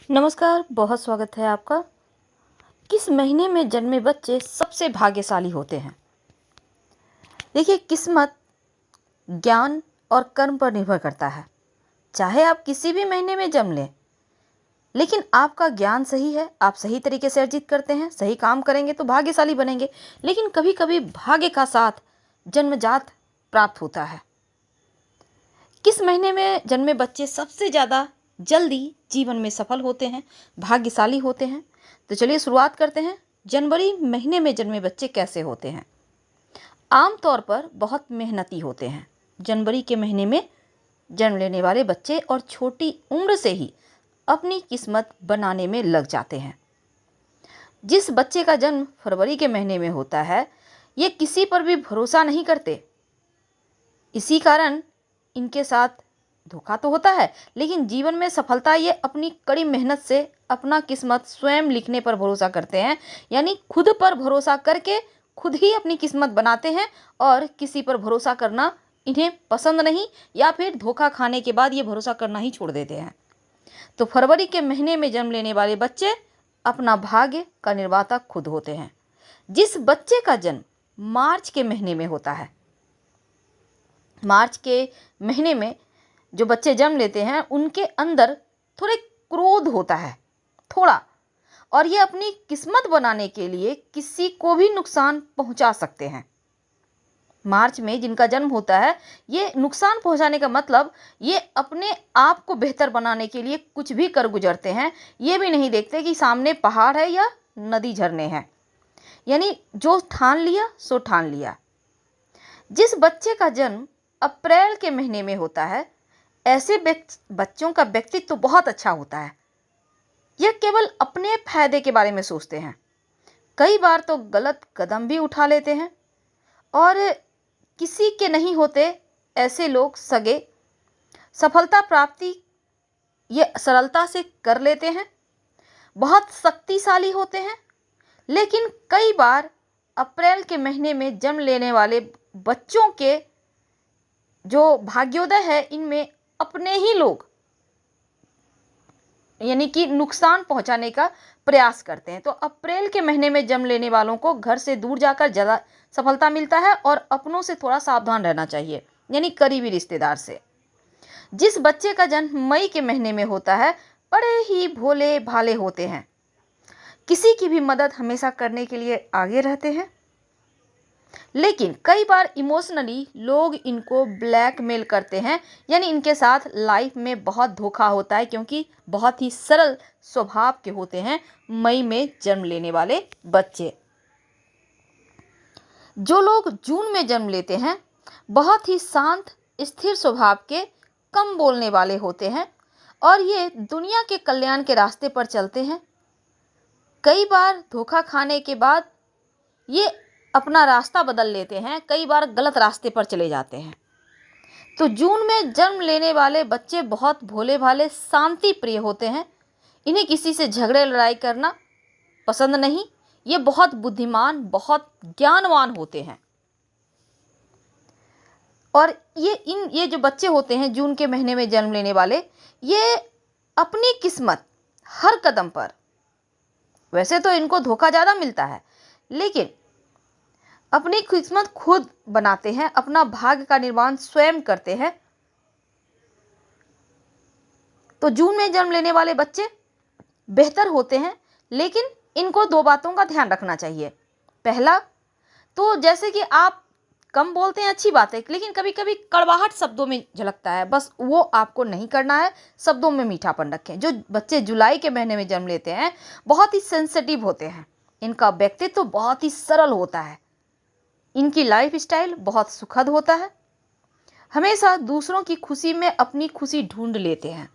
नमस्कार, बहुत स्वागत है आपका। किस महीने में जन्मे बच्चे सबसे भाग्यशाली होते हैं? देखिए, किस्मत ज्ञान और कर्म पर निर्भर करता है। चाहे आप किसी भी महीने में जन्म लें, लेकिन आपका ज्ञान सही है, आप सही तरीके से अर्जित करते हैं, सही काम करेंगे तो भाग्यशाली बनेंगे। लेकिन कभी कभी भाग्य का साथ जन्मजात प्राप्त होता है। किस महीने में जन्मे बच्चे सबसे ज़्यादा जल्दी जीवन में सफल होते हैं, भाग्यशाली होते हैं? तो चलिए शुरुआत करते हैं। जनवरी महीने में जन्मे बच्चे कैसे होते हैं? आमतौर पर बहुत मेहनती होते हैं। जनवरी के महीने में जन्म लेने वाले बच्चे और छोटी उम्र से ही अपनी किस्मत बनाने में लग जाते हैं। जिस बच्चे का जन्म फरवरी के महीने में होता है, ये किसी पर भी भरोसा नहीं करते। इसी कारण इनके साथ धोखा तो होता है, लेकिन जीवन में सफलता ये अपनी कड़ी मेहनत से अपना किस्मत स्वयं लिखने पर भरोसा करते हैं। यानी खुद पर भरोसा करके खुद ही अपनी किस्मत बनाते हैं और किसी पर भरोसा करना इन्हें पसंद नहीं, या फिर धोखा खाने के बाद ये भरोसा करना ही छोड़ देते हैं। तो फरवरी के महीने में जन्म लेने वाले बच्चे अपना भाग्य का निर्माता खुद होते हैं। जिस बच्चे का जन्म मार्च के महीने में होता है, मार्च के महीने में जो बच्चे जन्म लेते हैं उनके अंदर थोड़े क्रोध होता है, थोड़ा, और ये अपनी किस्मत बनाने के लिए किसी को भी नुकसान पहुंचा सकते हैं। मार्च में जिनका जन्म होता है, ये नुकसान पहुंचाने का मतलब ये अपने आप को बेहतर बनाने के लिए कुछ भी कर गुजरते हैं। ये भी नहीं देखते कि सामने पहाड़ है या नदी झरने हैं। यानी जो ठान लिया सो ठान लिया। जिस बच्चे का जन्म अप्रैल के महीने में होता है, ऐसे बच्चों का व्यक्तित्व तो बहुत अच्छा होता है। यह केवल अपने फायदे के बारे में सोचते हैं, कई बार तो गलत कदम भी उठा लेते हैं, और किसी के नहीं होते ऐसे लोग सगे। सफलता प्राप्ति ये सरलता से कर लेते हैं, बहुत शक्तिशाली होते हैं। लेकिन कई बार अप्रैल के महीने में जन्म लेने वाले बच्चों के जो भाग्योदय है, इनमें अपने ही लोग यानी कि नुकसान पहुंचाने का प्रयास करते हैं। तो अप्रैल के महीने में जन्म लेने वालों को घर से दूर जाकर ज़्यादा सफलता मिलता है और अपनों से थोड़ा सावधान रहना चाहिए, यानी करीबी रिश्तेदार से। जिस बच्चे का जन्म मई के महीने में होता है, बड़े ही भोले भाले होते हैं, किसी की भी मदद हमेशा करने के लिए आगे रहते हैं। लेकिन कई बार इमोशनली लोग इनको ब्लैकमेल करते हैं, यानी इनके साथ लाइफ में बहुत धोखा होता है, क्योंकि बहुत ही सरल स्वभाव के होते हैं मई में जन्म लेने वाले बच्चे। जो लोग जून में जन्म लेते हैं, बहुत ही शांत स्थिर स्वभाव के, कम बोलने वाले होते हैं, और ये दुनिया के कल्याण के रास्ते पर चलते हैं। कई बार धोखा खाने के बाद ये अपना रास्ता बदल लेते हैं, कई बार गलत रास्ते पर चले जाते हैं। तो जून में जन्म लेने वाले बच्चे बहुत भोले भाले शांति प्रिय होते हैं। इन्हें किसी से झगड़े लड़ाई करना पसंद नहीं। ये बहुत बुद्धिमान, बहुत ज्ञानवान होते हैं। और ये जो बच्चे होते हैं जून के महीने में जन्म लेने वाले, ये अपनी किस्मत हर कदम पर, वैसे तो इनको धोखा ज़्यादा मिलता है, लेकिन अपनी किस्मत खुद बनाते हैं, अपना भाग्य का निर्माण स्वयं करते हैं। तो जून में जन्म लेने वाले बच्चे बेहतर होते हैं, लेकिन इनको दो बातों का ध्यान रखना चाहिए। पहला तो जैसे कि आप कम बोलते हैं, अच्छी बात है, लेकिन कभी कभी कड़वाहट शब्दों में झलकता है, बस वो आपको नहीं करना है। शब्दों में मीठापन रखें। जो बच्चे जुलाई के महीने में जन्म लेते हैं, बहुत ही सेंसिटिव होते हैं। इनका व्यक्तित्व तो बहुत ही सरल होता है। इनकी लाइफ स्टाइल बहुत सुखद होता है, हमेशा दूसरों की खुशी में अपनी खुशी ढूंढ लेते हैं।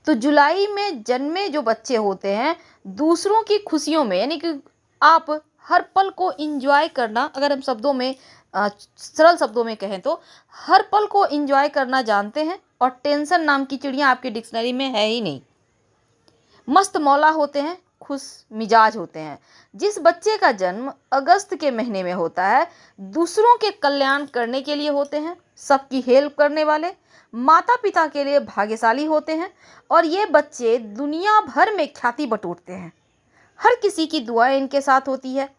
तो जुलाई में जन्मे जो बच्चे होते हैं, दूसरों की खुशियों में, यानी कि आप हर पल को एंजॉय करना, अगर हम शब्दों में सरल शब्दों में कहें तो हर पल को एंजॉय करना जानते हैं, और टेंशन नाम की चिड़िया आपकी डिक्शनरी में है ही नहीं। मस्त मौला होते हैं, खुश मिजाज होते हैं। जिस बच्चे का जन्म अगस्त के महीने में होता है, दूसरों के कल्याण करने के लिए होते हैं, सबकी हेल्प करने वाले, माता पिता के लिए भाग्यशाली होते हैं और ये बच्चे दुनिया भर में ख्याति बटोरते हैं। हर किसी की दुआएं इनके साथ होती है।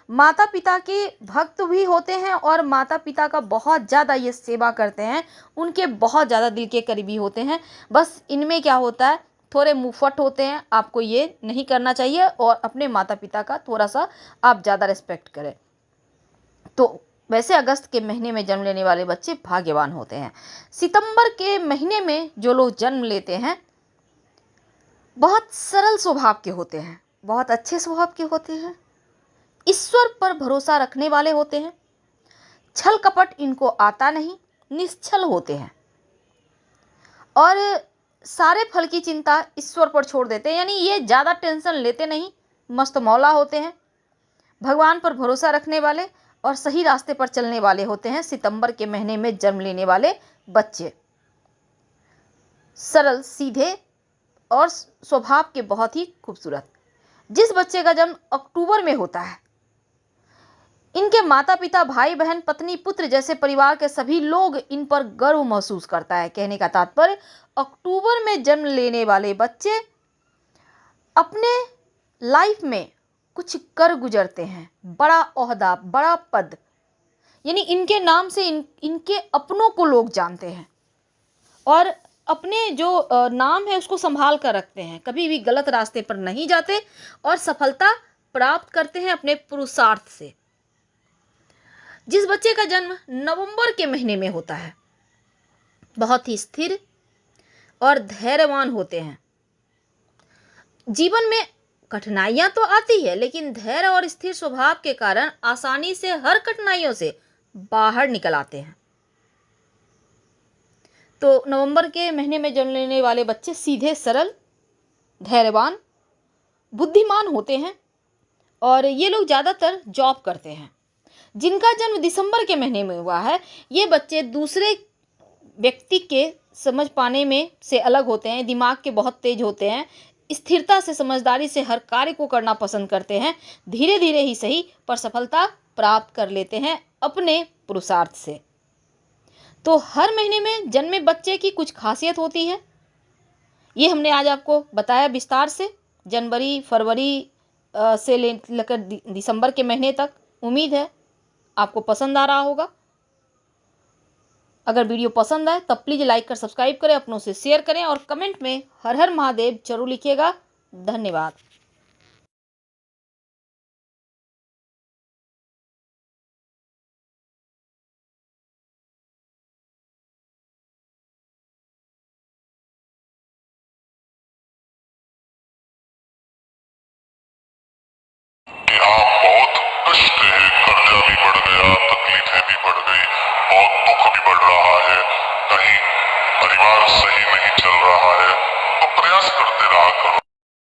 माता पिता के भक्त भी होते हैं और माता पिता का बहुत ज़्यादा ये सेवा करते हैं, उनके बहुत ज़्यादा दिल के करीबी होते हैं। बस इनमें क्या होता है, थोड़े मुँहफट होते हैं, आपको ये नहीं करना चाहिए और अपने माता पिता का थोड़ा सा आप ज़्यादा रिस्पेक्ट करें। तो वैसे अगस्त के महीने में जन्म लेने वाले बच्चे भाग्यवान होते हैं। सितंबर के महीने में जो लोग जन्म लेते हैं बहुत सरल स्वभाव के होते हैं, बहुत अच्छे स्वभाव के होते हैं, ईश्वर पर भरोसा रखने वाले होते हैं, छल कपट इनको आता नहीं, निश्छल होते हैं और सारे फल की चिंता ईश्वर पर छोड़ देते हैं, यानी ये ज़्यादा टेंशन लेते नहीं, मस्त मौला होते हैं। भगवान पर भरोसा रखने वाले और सही रास्ते पर चलने वाले होते हैं सितंबर के महीने में जन्म लेने वाले बच्चे। सरल, सीधे और स्वभाव के बहुत ही खूबसूरत। जिस बच्चे का जन्म अक्टूबर में होता है, इनके माता पिता, भाई बहन, पत्नी, पुत्र जैसे परिवार के सभी लोग इन पर गर्व महसूस करता है। कहने का तात्पर्य, अक्टूबर में जन्म लेने वाले बच्चे अपने लाइफ में कुछ कर गुजरते हैं, बड़ा ओहदा, बड़ा पद, यानी इनके नाम से इनके अपनों को लोग जानते हैं और अपने जो नाम है उसको संभाल कर रखते हैं, कभी भी गलत रास्ते पर नहीं जाते और सफलता प्राप्त करते हैं अपने पुरुषार्थ से। जिस बच्चे का जन्म नवंबर के महीने में होता है, बहुत ही स्थिर और धैर्यवान होते हैं। जीवन में कठिनाइयां तो आती है, लेकिन धैर्य और स्थिर स्वभाव के कारण आसानी से हर कठिनाइयों से बाहर निकल आते हैं। तो नवंबर के महीने में जन्म लेने वाले बच्चे सीधे, सरल, धैर्यवान, बुद्धिमान होते हैं और ये लोग ज़्यादातर जॉब करते हैं। जिनका जन्म दिसंबर के महीने में हुआ है, ये बच्चे दूसरे व्यक्ति के समझ पाने में से अलग होते हैं, दिमाग के बहुत तेज होते हैं, स्थिरता से, समझदारी से हर कार्य को करना पसंद करते हैं। धीरे धीरे ही सही पर सफलता प्राप्त कर लेते हैं अपने पुरुषार्थ से। तो हर महीने में जन्मे बच्चे की कुछ खासियत होती है, ये हमने आज आपको बताया विस्तार से, जनवरी, फरवरी से लेकर दिसंबर के महीने तक। उम्मीद है आपको पसंद आ रहा होगा। अगर वीडियो पसंद आए तब प्लीज़ लाइक कर सब्सक्राइब करें, अपनों से शेयर करें और कमेंट में हर हर महादेव जरूर लिखिएगा। धन्यवाद। कि हाँ, बहुत कष्ट है, कर्जा भी बढ़ गया, तकलीफें भी बढ़ गई, बहुत दुख भी बढ़ रहा है, कहीं परिवार सही नहीं चल रहा है, तो प्रयास करते रहा करो।